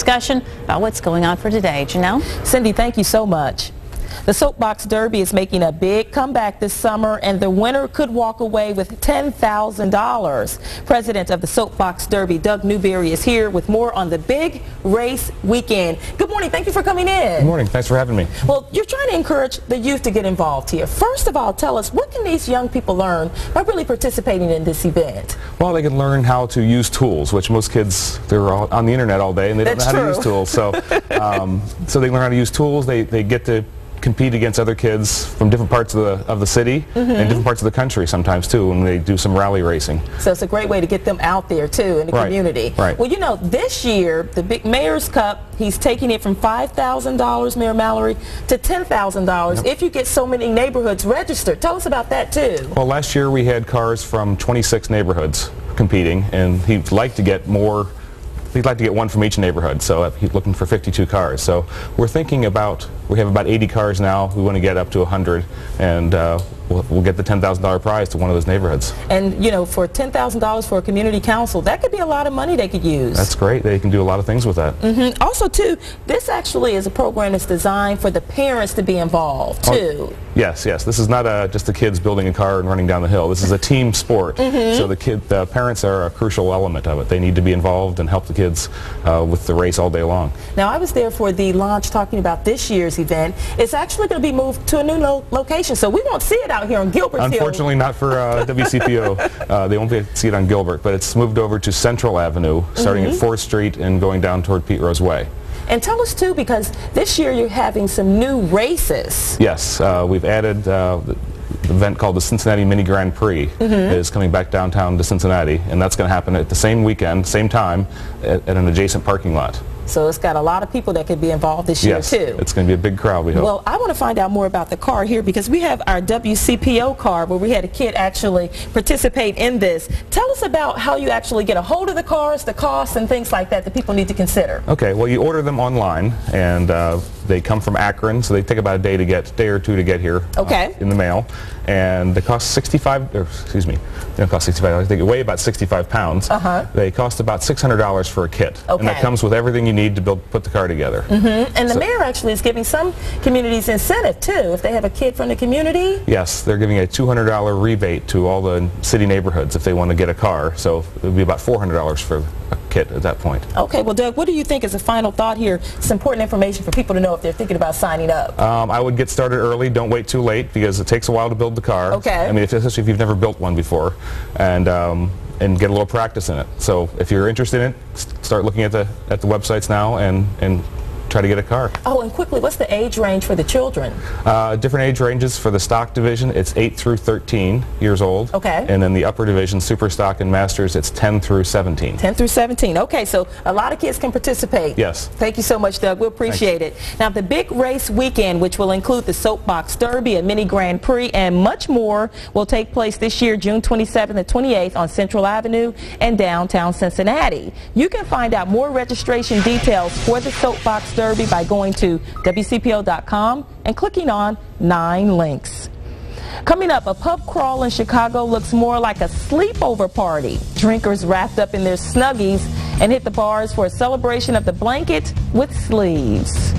discussion about what's going on for today. Jenell? Cindy, thank you so much. The Soapbox Derby is making a big comeback this summer, and the winner could walk away with $10,000. President of the Soapbox Derby, Doug Newberry, is here with more on the big race weekend. Good morning. Thank you for coming in. Good morning. Thanks for having me. Well, you're trying to encourage the youth to get involved here. First of all, tell us, what can these young people learn by really participating in this event? Well, they can learn how to use tools, which most kids, they're all on the internet all day and they don't know how to use tools. So, so they learn how to use tools. They get to compete against other kids from different parts of the city and different parts of the country sometimes too when they do some rally racing. So it's a great way to get them out there too in the community. Right. Well, you know, this year the big Mayor's Cup, he's taking it from $5,000, Mayor Mallory, to $10,000 if you get so many neighborhoods registered. Tell us about that too. Well, last year we had cars from 26 neighborhoods competing, and he'd like to get more. We'd like to get one from each neighborhood, so he's looking for 52 cars. So we're thinking about, we have about 80 cars now. We want to get up to 100, and we'll get the $10,000 prize to one of those neighborhoods. And, you know, for $10,000 for a community council, that could be a lot of money they could use. That's great. They can do a lot of things with that. Also, too, this actually is a program that's designed for the parents to be involved, too. Yes, yes. This is not just the kids building a car and running down the hill. This is a team sport. So the parents are a crucial element of it. They need to be involved and help the kids with the race all day long. Now, I was there for the launch talking about this year's event. It's actually going to be moved to a new location, so we won't see it out here on Gilbert Hill. Unfortunately, not for WCPO. They won't be able to see it on Gilbert, but it's moved over to Central Avenue, starting at 4th Street and going down toward Pete Rose Way. And tell us, too, because this year you're having some new races. Yes, we've added the event called the Cincinnati Mini Grand Prix is coming back downtown to Cincinnati, and that's going to happen at the same weekend, same time, at an adjacent parking lot. So it's got a lot of people that could be involved this year, too. Yes, it's going to be a big crowd, we hope. Well, I want to find out more about the car here because we have our WCPO car where we had a kid actually participate in this. Tell us about how you actually get a hold of the cars, the costs, and things like that people need to consider. Okay, well, you order them online, and they come from Akron, so they take about a day or two to get here in the mail. And they cost they don't cost 65, they weigh about 65 pounds. They cost about $600 for a kit. And that comes with everything you need to put the car together. And the mayor actually is giving some communities incentive too, if they have a kid from the community. Yes, they're giving a $200 rebate to all the city neighborhoods if they want to get a car. So it would be about $400 for a kit at that point. Okay, well, Doug, what do you think is a final thought here? It's important information for people to know if they're thinking about signing up. I would get started early. Don't wait too late because it takes a while to build the car. I mean, especially if you've never built one before, and get a little practice in it. So if you're interested in it, start looking at the websites now and try to get a car. Oh, and quickly, what's the age range for the children? Different age ranges for the stock division. It's 8 through 13 years old. And then the upper division, super stock and masters, it's 10 through 17. 10 through 17. Okay, so a lot of kids can participate. Yes. Thank you so much, Doug. We appreciate it. Now, the big race weekend, which will include the Soapbox Derby, a mini Grand Prix, and much more, will take place this year, June 27th and 28th on Central Avenue and downtown Cincinnati. You can find out more registration details for the Soapbox Derby by going to WCPO.com and clicking on 9 links. Coming up, a pub crawl in Chicago looks more like a sleepover party. Drinkers wrapped up in their Snuggies and hit the bars for a celebration of the blanket with sleeves.